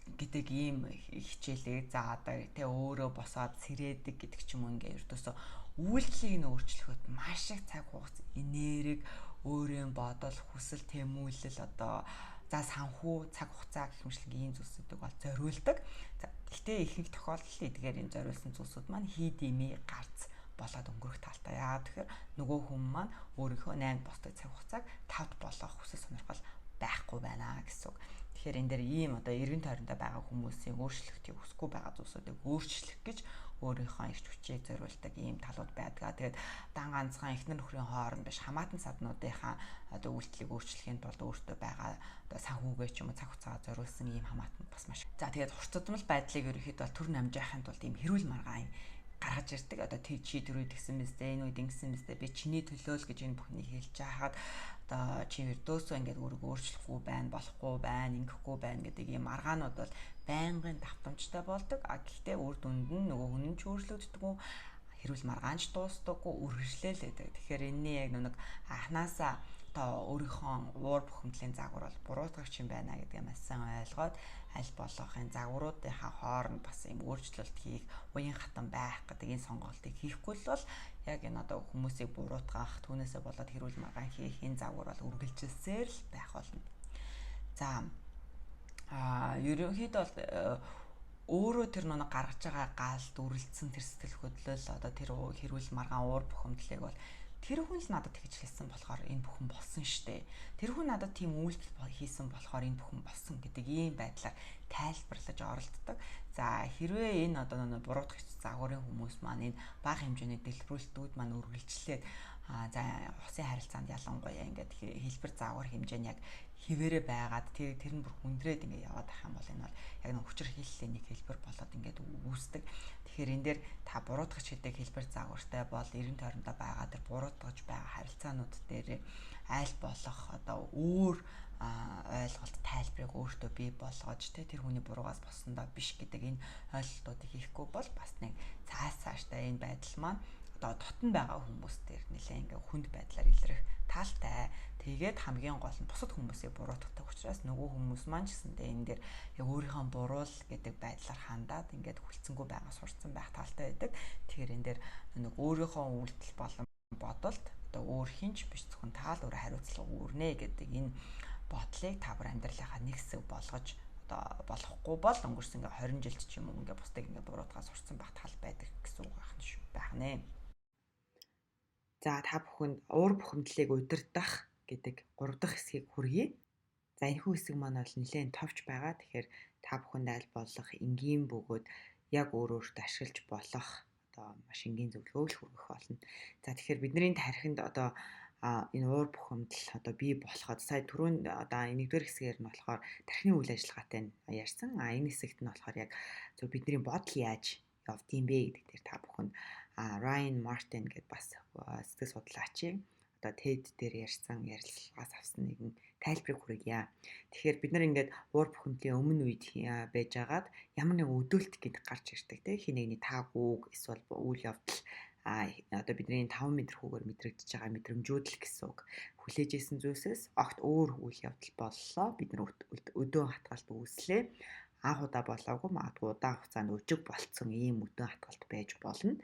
гэдэг ийм хичээлээ за одоо тэ өөрөө босоод сэрээдэг гэдэг ч юм уу ингээ ердөөсөө үйлдэлийг нь өөрчлөхөд маш их цаг хугацаа, энерги, өөрийн бодол, хүсэл, тэмүүлэл одоо за санхүү, цаг хугацаа гэх мэтлэг ийм зүйлсүүдийг бол зориулдаг. За гэхдээ ихэнх тохиолдолд эдгээр энэ зориулсан зүйлсүүд маань хий дэмий гарц болоод өнгөрөх талтай. Яагаад тэгэхээр нөгөө хүн маань өөрийнхөө 8 босдог цаг хугацааг 5-д болгох хүсэл сонирхол байхгүй байна гэсэн үг. Тэгэхээр энэ дээр ийм одоо эргэн тойрондоо байгаа хүмүүсийн өөрчлөлтийг хүсэхгүй байгаа зүйлсүүдийг өөрчлөх гэж өөрийнхөө эрч хүчийг зориулдаг ийм талууд байдаг. Тэгээд дан ганцхан эхнэр нөхрийн хооронд биш хамаатан саднуудынхаа одоо үйлчлэгийг өөрчлөхийн тулд өөртөө байгаа одоо санхүүгээ ч юм уу цаг хугацаагаа зориулсан ийм хамаатан бас маш. За тэгээд хурцдмал байдлыг ерөнхийдөө төр намжаахын тулд ийм хэрүүл маргаан гаргаж ирдэг. Одоо чи тэр үед гисэн мэт энэ үед ингэсэн мэт би чиний төлөө л гэж энэ бүхнийг хэлж байхад одоо чи өрдөөсөө ингээд өөрийгөө өөрчлөхгүй байна, болохгүй байна, ингэхгүй байна гэдэг ийм маргаанууд бол байнгын давтамжтай болдог. Гэхдээ үр дүнд нь нөгөө хүн нь ч өөрчлөгддөг үү, хэрүүл маргаанч дуустдаггүй, үргэлжлээлээдэг. Тэгэхээр энэний яг нэг анханасаа одоо өөрийнхөө уур бухимдлын загвар бол буруутгагч юм байна гэдгээ маш сайн ойлгоод аль болохын загваруудынхаа хооронд бас юм өөрчлөлт хийх, уян хатан байх гэдэг энэ сонголтыг хийхгүй л бол яг энэ одоо хүмүүсийг буруутгах, түүнээсээ болоод хэрүүл маргаан хийх энэ загвар бол үргэлжилсээр л байх болно. За ерөнхийдөө бол өөрөө тэр нэг гаргаж байгаа гаалт үргэлжсэн тэр сэтгэл хөдлөл одоо тэр хэрүүл маргаан уур бухимдлыг бол тэр хүн л надад тэгж хэлсэн болохоор энэ бүхэн болсон штэ. Тэр хүн надад тийм үйлдэл хийсэн болохоор энэ бүхэн болсон гэдэг ийм байдлаар тайлбарлаж оролддог. За хэрвээ энэ одоо нэг буруутгагч загварын хүмүүс маань энэ бага хэмжээний дэлгэрүүлэлтүүд маань үргэлжлээд за усын харилцаанд ялангуяа ингээд хэлбэр загвар хэмжээ нь яг хിവэрэ байгаад тэр нь бүр хүндрээд ингээд яваад байх юм бол энэ бол яг нэг хүчрх хэллийн нэг хэлбэр болоод ингээд үүсдэг. Тэгэхээр энэ дээр та буруутгагч гэдэг хэлбэр загвартай бол эргэн тойрондоо байгаа тэр буруутгаж байгаа харилцаанууд дээр аль болох одоо өөр ойлголт тайлбарыг өөртөө бий болгож тэр хүний буруугаас боссондоо биш гэдэг энэ ойлголтуудыг хийхгүй бол бас нэг цаашдаа энэ байдал маань одоо дотн байгаа хүмүүс дээр нэлээ ингээ хүнд байдлаар илрэх талтай. Тэгээд хамгийн гол нь бусад хүмүүсийг буруутгадаг учраас нөгөө хүмүүс маань ч гэсэндээ энэ дээр яг өөрийнхөө буруул гэдэг байдлаар хандаад ингээд хүлцэнгүй байгаа сурцсан байх талтай байдаг. Тэгэхээр энэ дээр нэг өөрийнхөө үйлдэл болон бодолд одоо өөр хинч биш зөвхөн таал өөр хариуцлага үүрнэ гэдэг энэ бодлыг та бүр амьдралынхаа нэг хэсэг болгож одоо болохгүй бол өнгөрсөн ингээ 20 жилд ч юм уу ингээ бусдыг ингээ буруутгаа сурцсан байх тал байдаг гэсэн үг байх нэ. За та бүхэнд уур бухимдлыг удирдах гэдэг 3 дахь хэсгийг хүргэе. За энэ хэсэг маань бол нэлээд товч байгаа. Тэгэхээр та бүхэнд аль болох энгийн бөгөөд яг өөрөөртөө ашиглаж болох одоо маш энгийн зөвлөгөө л хүргэх болно. За тэгэхээр бидний тархинд одоо энэ уур бухимдал одоо бий болоход сая түрүүн одоо 1-р хэсгээр нь болохоор тархины үйл ажиллагаатай ярьсан. Энэ хэсэгт нь болохоор яг зөв бидний бодол яаж явдсан бэ гэдэг дээр та бүхэнд Ryan Martin гэдэг бас сэтгэл судлаачийн одоо TED дээр ярьсан ярилцлагаас авсан нэгэн тайлбарыг хүргье. Тэгэхээр бид нар ингээд уур бухимдлын өмнө үед байж агаад ямар нэгэн өдөөлт гэдэг гарч ирдэг тийм хин нэгний таагүй эсвэл үйл явдал одоо бидний 5 мэдрхүүгээр мэдрэгдэж байгаа мэдрэмжүүд л гэсэн үг. Хүлээж исэн зүйлсээс огт өөр үйл явдал боллоо. Бид нар өдөө хатгалт үүслээ. Анх удаа болоогүй магадгүй удаан хугацаанд өжиг болцсон ийм өдөө хатгалт байж болно.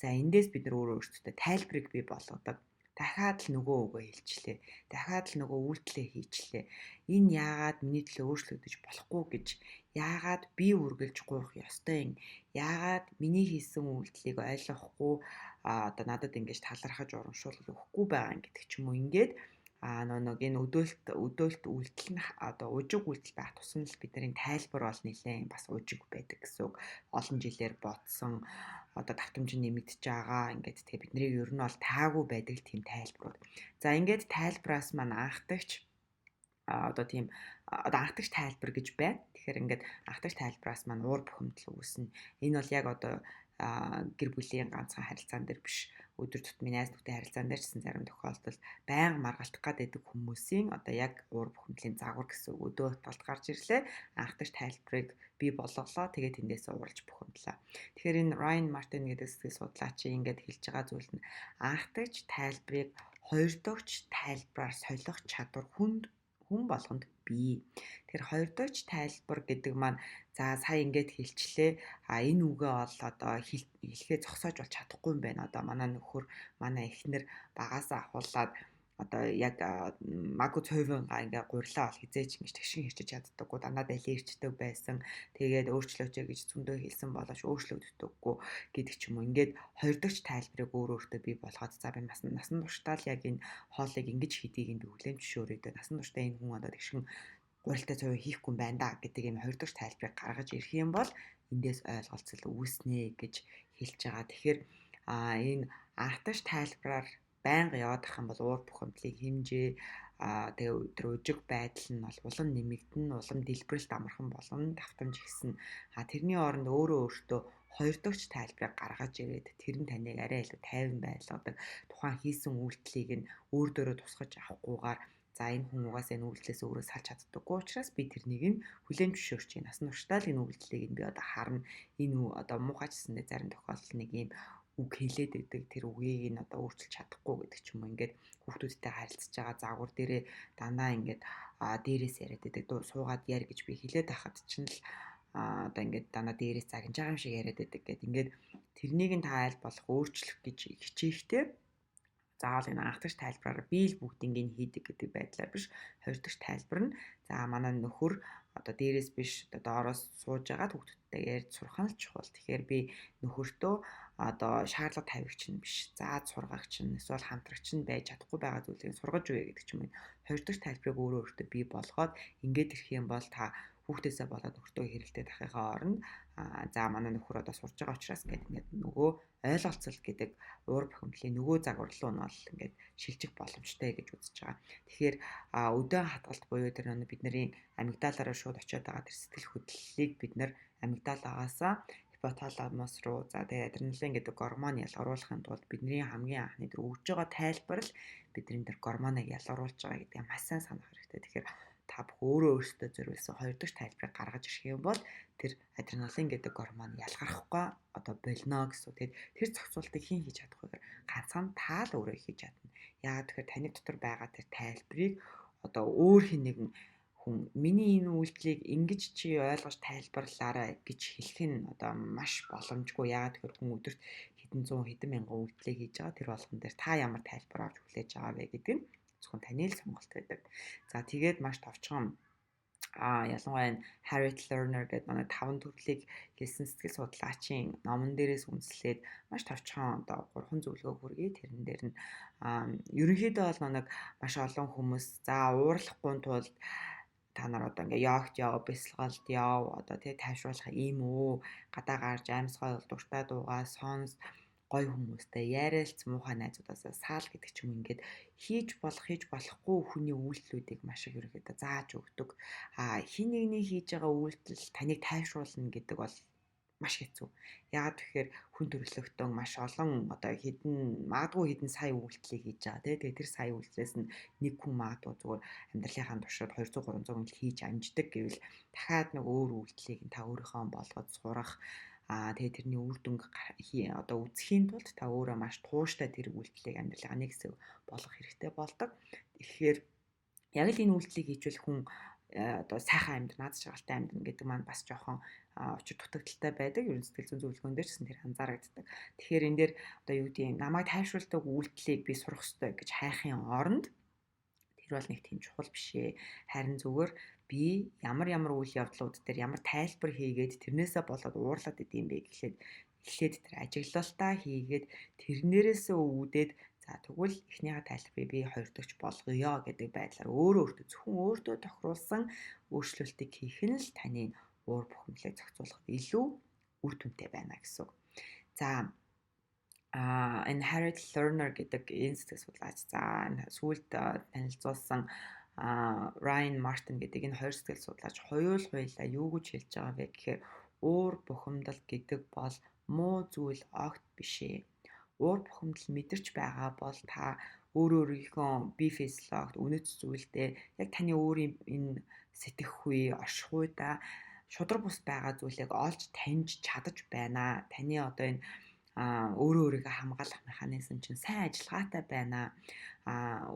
За эндээс бид нар өөрсдөө тайлбарыг бий болгодог. Дахиад л нөгөө үгөө хэлчлээ. Дахиад л нөгөө үйлдэлээ хийчлээ. Энэ яагаад миний төлөө өөрчлөгдөж болохгүй гэж яагаад би үргэлж гуйх ёстой юм? Яагаад миний хийсэн үйлдэлийг ойлгохгүй одоо надад ингэж талархаж урамшуулах өгөхгүй байгаа юм гэдэг ч юм уу ингээд нэг энэ өдөөлт үйлдэл нь одоо ужиг үйлдэл байх тусам л бидний тайлбар бол нэлээд бас ужиг байдаг гэсэн үг. Олон жилээр бодсон одоо давтамж нэмэгдэж байгаа ингээд тэгээ бидний ер нь бол таагүй байдаг тийм тайлбарууд. За ингээд тайлбараас маань анхдагч одоо тийм одоо анхдагч тайлбар гэж байна. Тэгэхээр ингээд анхдагч тайлбараас маань уур бухимдал үүснэ. Энэ бол яг одоо гэр бүлийн ганцхан харилцаан дээр биш өдөр тутмын найз нөхдөд харилцаан дээр ч гэсэн зарим тохиолдолд байнга маргалтах гэдэг хүмүүсийн одоо яг уур бухимдлын загвар гэсэн өдөө талд гарч ирлээ. Анхдагч тайлбарыг бий болголоо. Тэгээд тэндээс ууралж бухимдлаа. Тэгэхээр энэ Ryan Martin гэдэг сэтгэл судлаачийн ингээд хэлж байгаа зүйл нь анхдагч тайлбарыг хоёр дахь тайлбараар солих чадвар хүн болгонд бий. Тэгэхээр хоёр дахь тайлбар гэдэг маань за сая ингээд хэлчлээ. Энэ үгээ бол одоо хэлхээ зогсоож бол чадахгүй юм байна. Одоо манай нөхөр, манай эхнэр багаасаа ахуулаад одоо яг магу цовингаа ингээ гурилаа бол хизээч ингэж тэгшин хэрчиж чаддаггүй дандаа дэлгэрчдэг байсан. Тэгээд өөрчлөөч гэж зөндөө хэлсэн болооч өөрчлөгддөггүй гэдэг ч юм уу. Ингээд хоёр дахь тайлбарыг өөртөө бий болгоод за би насан туршдаа л яг энэ хоолыг ингэж хийдийг би хүлээн зөвшөөрөөд насан туршдаа энэ хүн одоо тэгшин гурилтай цовин хийхгүй юм байна да гэдэг энэ хоёр дахь тайлбарыг гаргаж ирэх юм бол эндээс ойлголцол үүснэ гэж хэлж байгаа. Тэгэхээр энэ анх дахь тайлбараар байнга яваад ах юм бол уур бухимдлын хэмжээ тэгээ өдөр өжиг байдал нь бол улам нэмэгдэн, улам дэлбэрэлт амархан болно, давтамж ихсэн. Тэрний оронд өөртөө хоёр дахь тайлбарыг гаргаж ирээд тэр нь таныг арай илүү тайван байлгадаг. Тухайн хийсэн үйлдэлийг нь өөр дөрөө тусгаж авахгүйгээр за энэ хүн угаасаа энэ үйлдэлээс өөрөө салж чаддаггүй учраас би тэрнийг нь хүлээн зөвшөөрч байна. Насан туршдаа л энэ үйлдэлийг нь би одоо харна. Энэ одоо муухайчсандээ зарим тохиолдолд нэг юм үг хэлээд байдаг тэр үгийг нь одоо өөрчилж чадахгүй гэдэг ч юм уу. Ингээд хүүхдүүдтэй харилцаж байгаа загвар дээрээ дандаа ингээд дээрээс яриад байдаг. Суугаад яар гэж би хэлээд байхад чинь л одоо ингээд дандаа дээрээс загнаж байгаа юм шиг яриад байдаг гэдэг. Ингээд тэрнийг нь та аль болох өөрчлөх гэж хичээхтэй заавал энэ анх дахь тайлбараар би л бүгдийг нь хийдэг гэдэг байдлаар биш. Хоёр дахь тайлбар нь за манай нөхөр одоо дээрээс биш одоо доороос сууж агаад хүүхдүүдтэй ярьж сурах нь л чухал. Тэгэхээр би нөхөртөө одоо шаардлага тавигч нь биш. Зааж сургагч нь эсвэл хамтрагч нь байж чадахгүй байгаа зүйлийг сургаж өгье гэдэг ч юм уу. Хоёр дахь тайлбарыг өөртөө бий болгоод ингээд ирэх юм бол та хүүхдээсээ болоод нөхөртөө хэрэлдээд ахыхаа оронд за манай нөхөр одоо сурж байгаа учраас гэдэг ингээд нөгөө ойлголцол гэдэг уур бухимдлын нөгөө загвар руу нь бол ингээд шилжих боломжтой гэж үзэж байгаа. Тэгэхээр өдөө хатгалт буюу тэр нэг бидний амигдалаараа шууд очиод байгаа тэр сэтгэл хөдлөлийг бид нар амигдалагаасаа гипоталамус руу за тэгээ адреналин гэдэг гормон ялгаруулахын тулд бидний хамгийн анхны тэр өгж байгаа тайлбар л бидний тэр гормоныг ялгаруулж байгаа гэдгийг маш сайн санах хэрэгтэй. Тэгэхээр та бүх өөртөө зориулсан хоёр дахь тайлбарыг гаргаж ирэх юм бол тэр адреналин гэдэг гормон ялгарахгүй одоо болно гэсэн. Тэгээд тэр зохицуултыг хэн хийж чадах вэ гэхээр ганцхан та л өөрөө хийж чадна. Яагаад тэгэхээр таны дотор байгаа тэр тайлбарыг одоо өөр хэн нэгэн хүн миний энэ үйлдэлийг ингэж чи ойлгож тайлбарлаарай гэж хэлэх нь одоо маш боломжгүй. Яагаад тэгэхээр хүн өдөрт хэдэн зуун хэдэн мянган үйлдэлийг хийж байгаа тэр болгон дээр та ямар тайлбар авч хүлээж байгаа вэ гэдэг нь зөвхөн таны л сонголт байдаг. За тэгээд маш товчхон ялангуяа энэ Harriet Lerner гэдэг манай 5 төрлийг хэлсэн сэтгэл судлаачийн номон дээрээс үндэслээд маш товчхон одоо 3 зөвлөгөө хүргэе. Тэрэн дээр нь ерөнхийдөө бол нэг маш олон хүмүүс за уурлахгүй тулд та нар одоо ингээ йогт яв, бясалгалд яв, одоо тэгээ тайвшруулах ийм үү, гадаа гарч амьсгал дуртай дуугаа сонс гой хүмүүстэй яриалц муухай найзуудаасаа саал гэдэг ч юм ингээд хийж болохгүй хүний үйлдэлүүдийг маш их ерөөдөө зааж өгдөг. Хин нэгний хийж байгаа үйлдэл таныг тайвшруулна гэдэг бол маш хэцүү. Яагаад тэгэхээр хүн төрөлхтөн маш олон одоо магадгүй хэдэн сая үйлдэлийг хийж байгаа. Тэгээд тэр сая үйлдэлээс нь нэг хүн магадгүй зүгээр амьдралынхаа туршид 200 300 үйлдэл хийж амждаг гэвэл дахиад нэг өөр үйлдэлийг та өөрийнхөө болгоод сурах тэгээ тэрний үр дүнг одоо үзэхийн тулд та өөрөө маш тууштай тэр үйлдэлийг амьдралынхаа нэг хэсэг болгох хэрэгтэй болдог. Тэгэхээр яг л энэ үйлдэлийг хийжүүл хүн одоо сайхан амьдрал, наад жаргалтай амьдрал гэдэг маань бас жоохон учир дутагдaltaй байдаг. Ерөн сэтгэл зүйн зөвлөгөөн дээр ч тэр анзаарагддаг. Тэгэхээр энэ дээр одоо юу гэдэг юм намайг тайвшруулдаг үйлдэлийг би сурах ёстой гэж хайхын оронд тэр бол нэг тийм чухал биш ээ. Харин зүгээр би ямар үйл явдлууд дээр ямар тайлбар хийгээд тэрнээсээ болоод уурлаад идэм бэ эхлээд тэр ажиглалтаа хийгээд тэрнээрээсээ үүдээд за тэгвэл эхнийхээ тайлбарыг би хоёр дахь болгоё гэдэг байдлаар өөртөө зөвхөн өөртөө тохируулсан өөрчлөлтийг хийх нь л таны уур бухимдлыг зохицуулахад илүү үр дүнтэй байна гэсэн. За энэ Harriet Lerner гэдэг энэ сэтгэл судлаач за сүүлд танилцуулсан Ryan Martin гэдэг энэ хоёр сэтгэл судлаач хоёулаа юу гэж хэлж байгаа вэ гэхээр уур бухимдал гэдэг бол муу зүйл огт биш ээ. Уур бухимдал мэдэрч байгаа бол та өөрийнхөө бие физиологт үнэт зүйлдээ яг таны өөрийн энэ сэтгэх үе, орших үедээ шудраг бус байгаа зүйлийг олж таньж чадаж байна. Таны одоо энэ өөрийгөө хамгаалах механизм чинь сайн ажиллагаатай байна.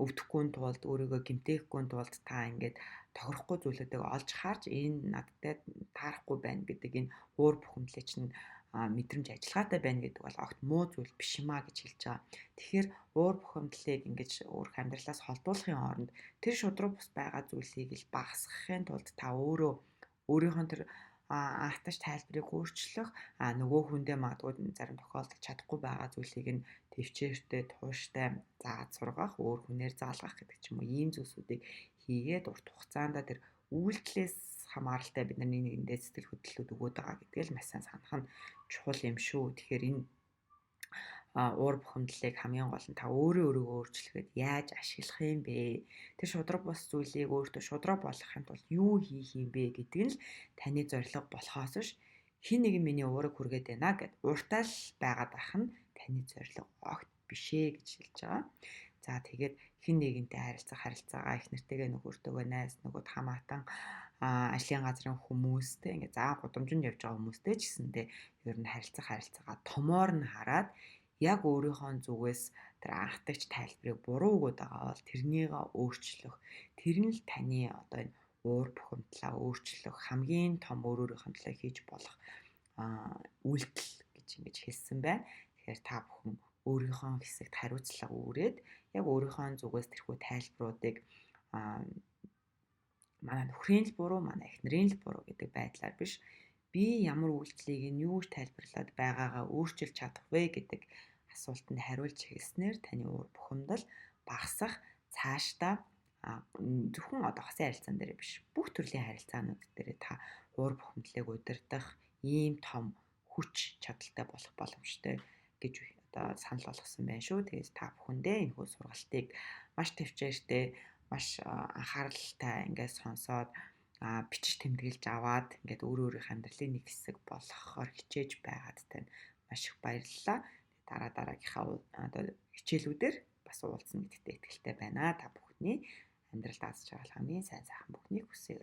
Өвдөхгүй тулд өөрийгөө гэмтээхгүй тулд та ингээд тохирохгүй зүйлүүдийг олж харж энэ надтай таарахгүй байна гэдэг энэ уур бухимдлыг чинь мэдрэмж ажиллагаатай байна гэдэг бол огт муу зүйл биш юм а гэж хэлж байгаа. Тэгэхээр уур бухимдлыг ингэж өөрөх амьдралаас холдуулахын оронд тэр шудраг бус байгаа зүйлсийг л багасгахын тулд та өөрөө өөрийнхөө тэр аатаж тайлбарыг өөрчлөх нөгөө хүндээ магадгүй зарим тохиолдолд чадахгүй байгаа зүйлсийг нь төвчээртэй тууштай зааж сургах, өөр хүнээр заалгах гэдэг ч юм уу ийм зүйлсүүдийг хийгээд урт хугацаанд тэр үйлдэлээс хамааралтай бид нар нэгэндээ сэтгэл хөдлөлүүд өгöd байгаа гэдгийг маш сайн санах нь чухал юм шүү. Тэгэхээр энэ уур бухимдлыг хамгийн гол нь та өөрийгөө өөрчлөхөд яаж ашиглах юм бэ? Тэр шудраг бус зүйлийг өөртөө шудраг болгохын тулд юу хийх юм бэ гэдэг нь л таны зорилго болохоос биш хин нэг миний уурыг хүргээд байна гэд уртаа л байгаад ах нь таны зорилго огт бишээ гэж хэлж байгаа. За тэгээд хин нэгэнтэй харилцаагаа их нэртэйгээ нөхөртөөгөө найз нөгөөд хамаатан ажлын газрын хүмүүстэй ингээ заа гудамжинд явж байгаа хүмүүстэй ч гэсэндээ ер нь харилцаагаа томоор нь хараад яг өөрийнхөө зүгээс тэр анхдагч тайлбарыг буруу өгöd байгаа бол тэрнийгээ өөрчлөх тэр нь л таны одоо энэ уур бухимдлаа өөрчлөх хамгийн том өөрийнхөө төлөө хийж болох үйлдэл гэж ингэж хэлсэн байна. Тэгэхээр та бүхэн өөрийнхөө хэсэгт хариуцлага үүрээд яг өөрийнхөө зүгээс тэрхүү тайлбаруудыг манай нөхрийн л буруу, манай эхнэрийн л буруу гэдэг байдлаар биш би ямар үйлдэлийг нь юу тайлбарлаад байгаагаа өөрчилж чадах вэ гэдэг асуултанд хариулж хэлснээр таны уур бухимдал багасах цаашдаа зөвхөн одоо хосын харилцаан дээр биш бүх төрлийн харилцаанууд дээр та уур бухимдлыг удирдах ийм том хүч чадалтай болох боломжтой гэж одоо санал болгосон байна шүү. Тэгээд та бүхэндээ энэ хөө сургалтыг маш төвчээртэй маш анхааралтай ингээд сонсоод бичиж тэмдэглэж аваад ингээд өөрийнхөө амьдралын нэг хэсэг болгохоор хичээж байгаад тань маш их баярлалаа. Дараагийнхаа одоо хичээлүүдээр бас уулзсан гэдэгт итгэлтэй байна. Та бүхний амьдралд аз жаргал хамгийн сайн сайхан бүхнийг хүсье.